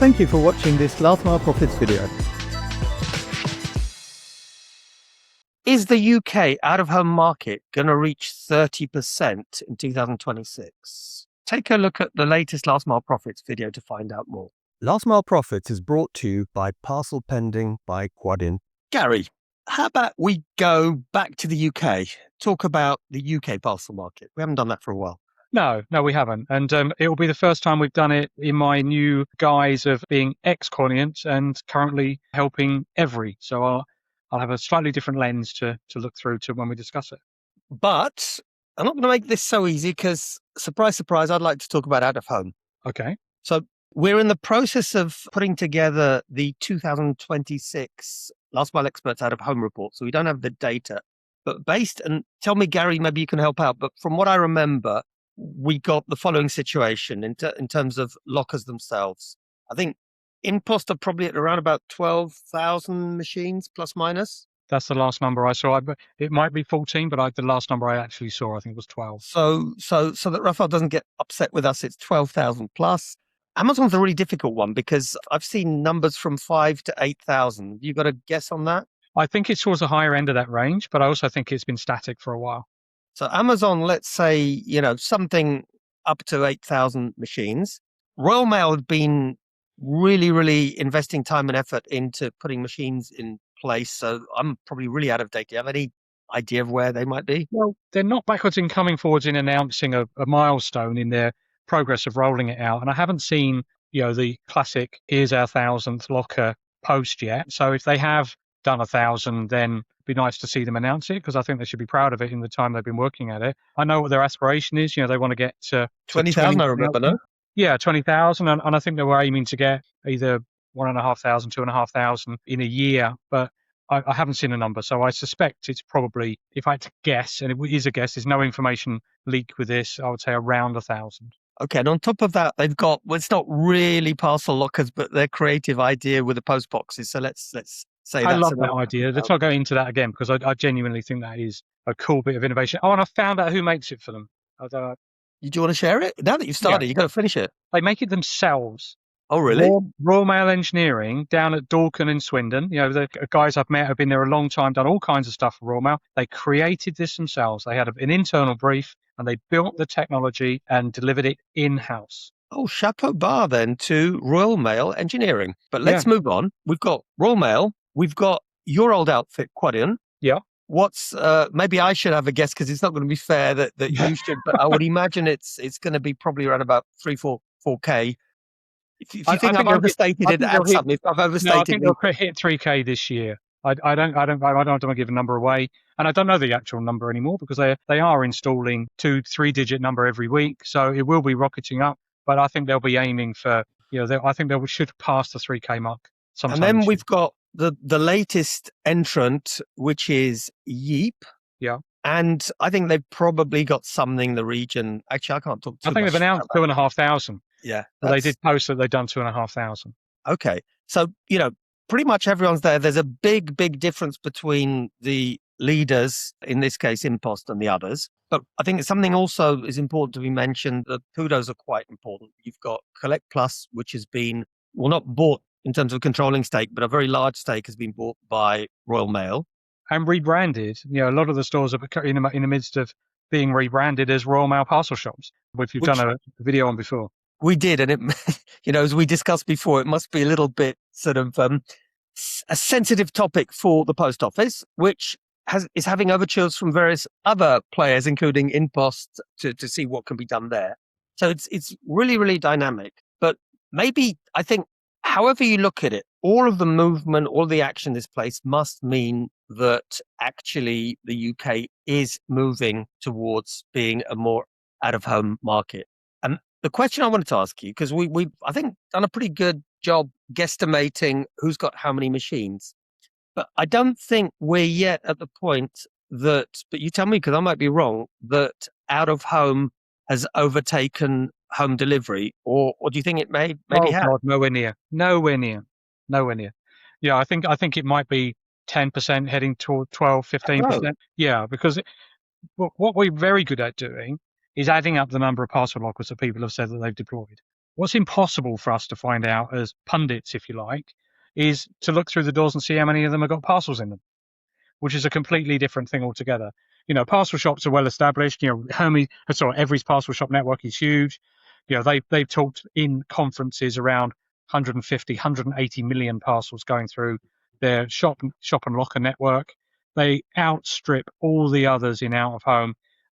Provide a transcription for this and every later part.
Thank you for watching this Last Mile Profits video. Is the UK out-of-home market going to reach 30% in 2026? Take a look at the latest Last Mile Profits video to find out more. Last Mile Profits is brought to you by Parcel Pending by Quadient. Gary, how about we go back to the UK, talk about the UK parcel market? We haven't done that for a while. No, we haven't. And it will be the first time we've done it in my new guise of being ex-Quadient and currently helping Every. So I'll have a slightly different lens to look through to when we discuss it. But I'm not going to make this so easy because, surprise, surprise, I'd like to talk about out-of-home. Okay. So we're in the process of putting together the 2026 Last Mile Experts Out-of-Home report. So we don't have the data. But and tell me, Gary, maybe you can help out. But from what I remember, we got the following situation in terms of lockers themselves. I think InPost are probably at around about 12,000 machines, plus minus. That's the last number I saw. It might be 14, but the last number I actually saw, I think, was 12. So that Rafael doesn't get upset with us, it's 12,000 plus. Amazon's a really difficult one because I've seen numbers from 5 to 8,000. You got a guess on that? I think it's towards the higher end of that range, but I also think it's been static for a while. So Amazon, let's say, something up to 8,000 machines. Royal Mail have been really, really investing time and effort into putting machines in place. So I'm probably really out of date. Do you have any idea of where they might be? Well, they're not backwards in coming forwards in announcing a milestone in their progress of rolling it out. And I haven't seen, the classic, here's our 1,000th locker post yet. So if they have done 1,000, then it'd be nice to see them announce it because I think they should be proud of it in the time they've been working at it. I know what their aspiration is. They want to get to 20,000, I remember, no? Yeah, 20,000. And I think they were aiming to get either 1,500, 2,500 in a year. But I haven't seen a number. So I suspect it's probably, if I had to guess, and it is a guess, there's no information leaked with this, I would say around 1,000. Okay, and on top of that, they've got, well, it's not really parcel lockers, but their creative idea with the post boxes. So let's say I love that idea. Let's not go into that again because I genuinely think that is a cool bit of innovation. Oh, and I found out who makes it for them. Do you want to share it? Now that you've started, you've got to finish it. They make it themselves. Oh, really? Royal Mail Engineering down at Dorking in Swindon. The guys I've met have been there a long time, done all kinds of stuff for Royal Mail. They created this themselves. They had an internal brief and they built the technology and delivered it in-house. Oh, chapeau bar then to Royal Mail Engineering. But let's move on. We've got Royal Mail. We've got your old outfit, Quadient. Yeah. What's maybe I should have a guess because it's not going to be fair that you should, but I would imagine it's going to be probably around about 4K. If you think I've overstated it, add something. If I've overstated, no, I think they'll hit 3K this year. I don't want to give a number away, and I don't know the actual number anymore because they are installing 2-3 digit number every week, so it will be rocketing up. But I think they'll be aiming for I think they should pass the 3K mark sometime. And then we've got the latest entrant, which is Yeep. Yeah. And I think they've probably got something in the region. Actually, I can't talk too much. I think they've announced 2,500. Yeah. They did post that they've done 2,500. Okay. So, pretty much everyone's there. There's a big, big difference between the leaders, in this case, InPost and the others. But I think something also is important to be mentioned. The kudos are quite important. You've got Collect Plus, which has been, well, not bought in terms of controlling stake, but a very large stake has been bought by Royal Mail. And rebranded. A lot of the stores are in the midst of being rebranded as Royal Mail parcel shops, which you've done a video on before. We did. And it, as we discussed before, it must be a little bit sort of a sensitive topic for the post office, which is having overtures from various other players, including InPost, to see what can be done there. So it's really, really dynamic. But maybe I think, however you look at it, all of the movement, all the action in this place must mean that actually the UK is moving towards being a more out-of-home market. And the question I wanted to ask you, because we've, I think, done a pretty good job guesstimating who's got how many machines, but I don't think we're yet at the point that, but you tell me because I might be wrong, that out-of-home has overtaken home delivery, or do you think it maybe have? God, nowhere near. Yeah, I think it might be 10% heading toward 12, 15%. Yeah, because what we're very good at doing is adding up the number of parcel lockers that people have said that they've deployed. What's impossible for us to find out as pundits, if you like, is to look through the doors and see how many of them have got parcels in them, which is a completely different thing altogether. Parcel shops are well established. Every's parcel shop network is huge. They've talked in conferences around 150, 180 million parcels going through their shop and locker network. They outstrip all the others in out of home.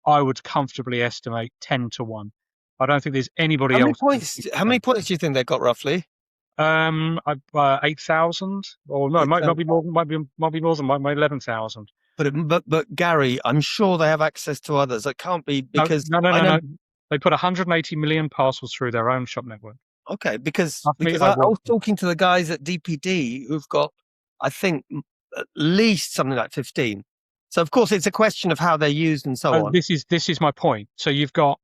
I would comfortably estimate 10 to 1. I don't think there's anybody else. How many points do you think they've got roughly? 8,000, or no, it might be more. Might be more than 11,000. But Gary, I'm sure they have access to others. It can't be because no. They put 180 million parcels through their own shop network. Okay, because I was talking to the guys at DPD who've got, I think, at least something like 15. So of course it's a question of how they're used and so on. This is my point. So you've got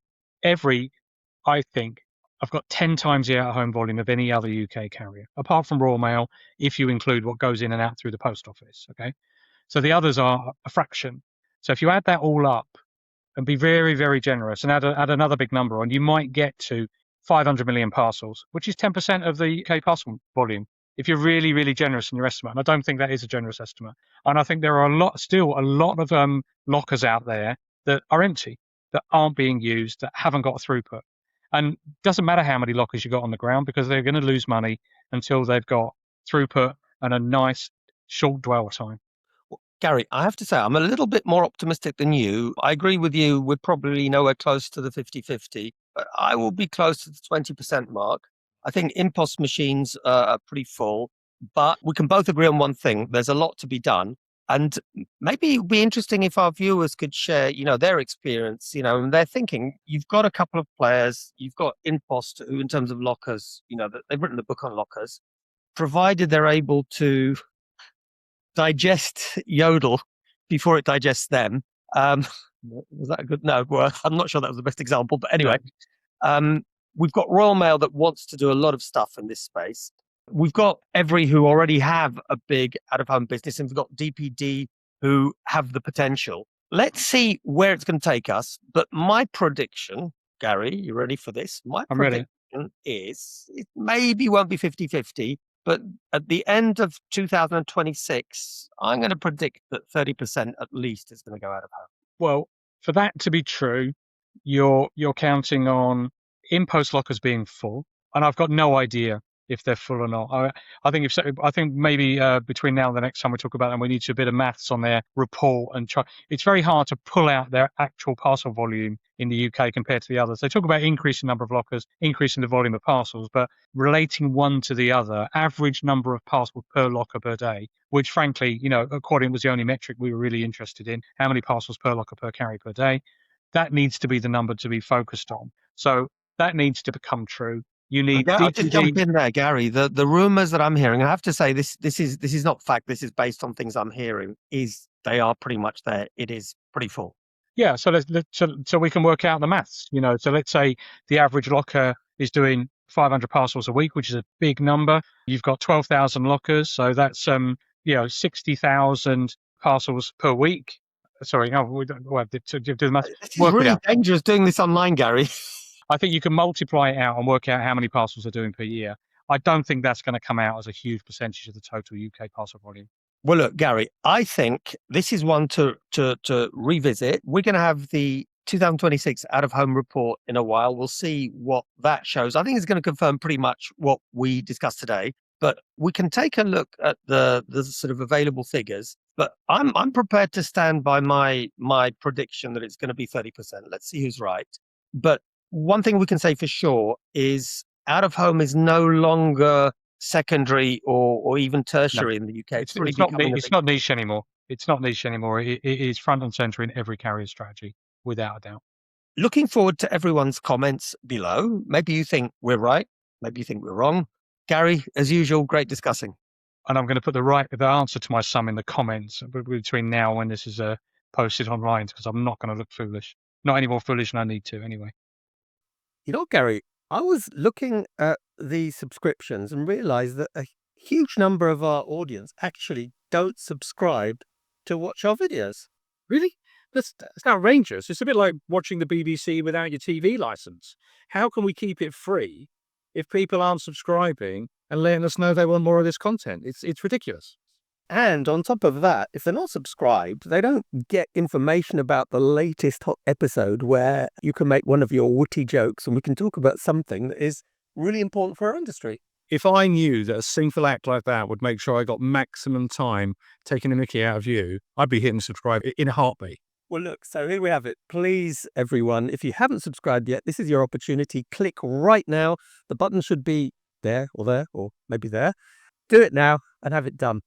I think I've got 10 times the out-of-home volume of any other UK carrier, apart from Royal Mail, if you include what goes in and out through the post office. Okay, so the others are a fraction. So if you add that all up and be very, very generous and add another big number on, you might get to 500 million parcels, which is 10% of the UK parcel volume. If you're really, really generous in your estimate, and I don't think that is a generous estimate. And I think there are still a lot of lockers out there that are empty, that aren't being used, that haven't got a throughput. And it doesn't matter how many lockers you got on the ground, because they're going to lose money until they've got throughput and a nice short dwell time. Gary, I have to say, I'm a little bit more optimistic than you. I agree with you. We're probably nowhere close to the 50-50, but I will be close to the 20% mark. I think InPost machines are pretty full, but we can both agree on one thing. There's a lot to be done. And maybe it would be interesting if our viewers could share, their experience, and they're thinking, you've got a couple of players, you've got InPost, who in terms of lockers, they've written the book on lockers, provided they're able to digest Yodel before it digests them. Was that a good? No, well, I'm not sure that was the best example, but anyway, we've got Royal Mail that wants to do a lot of stuff in this space. We've got Every, who already have a big out-of-home business, and we've got DPD, who have the potential. Let's see where it's going to take us. But my prediction, Gary, you ready for this? I'm ready. Is it maybe won't be 50-50, but at the end of 2026, I'm going to predict that 30% at least is going to go out of home. Well, for that to be true, you're counting on InPost lockers being full, and I've got no idea if they're full or not. I think maybe between now and the next time we talk about them, we need to do a bit of maths on their report and try. It's very hard to pull out their actual parcel volume in the UK compared to the others. They talk about increasing number of lockers, increasing the volume of parcels, but relating one to the other, average number of parcels per locker per day, which frankly, Quadient was the only metric we were really interested in. How many parcels per locker per carrier per day? That needs to be the number to be focused on. So that needs to become true. You need. I'll just jump in there, Gary. The rumours that I'm hearing, I have to say this is not fact. This is based on things I'm hearing. Is they are pretty much there. It is pretty full. Yeah, so so we can work out the maths. So let's say the average locker is doing 500 parcels a week, which is a big number. You've got 12,000 lockers, so that's 60,000 parcels per week. Sorry, no, we don't have to do the maths. It's really dangerous doing this online, Gary. I think you can multiply it out and work out how many parcels they're doing per year. I don't think that's going to come out as a huge percentage of the total UK parcel volume. Well, look, Gary, I think this is one to revisit. We're going to have the 2026 out-of-home report in a while. We'll see what that shows. I think it's going to confirm pretty much what we discussed today. But we can take a look at the sort of available figures. But I'm prepared to stand by my prediction that it's going to be 30%. Let's see who's right. But one thing we can say for sure is out-of-home is no longer secondary or even tertiary in the UK. It's not niche anymore. It's not niche anymore. It is front and center in every carrier strategy, without a doubt. Looking forward to everyone's comments below. Maybe you think we're right. Maybe you think we're wrong. Gary, as usual, great discussing. And I'm going to put the answer to my sum in the comments between now and when this is posted online, because I'm not going to look foolish. Not any more foolish than I need to anyway. Gary, I was looking at the subscriptions and realized that a huge number of our audience actually don't subscribe to watch our videos. Really? That's outrageous. It's a bit like watching the BBC without your TV license. How can we keep it free if people aren't subscribing and letting us know they want more of this content. It's ridiculous. And on top of that, if they're not subscribed, they don't get information about the latest hot episode where you can make one of your witty jokes and we can talk about something that is really important for our industry. If I knew that a single act like that would make sure I got maximum time taking the mickey out of you, I'd be hitting subscribe in a heartbeat. Well, look, so here we have it. Please, everyone, if you haven't subscribed yet, this is your opportunity. Click right now. The button should be there, or maybe there. Do it now and have it done.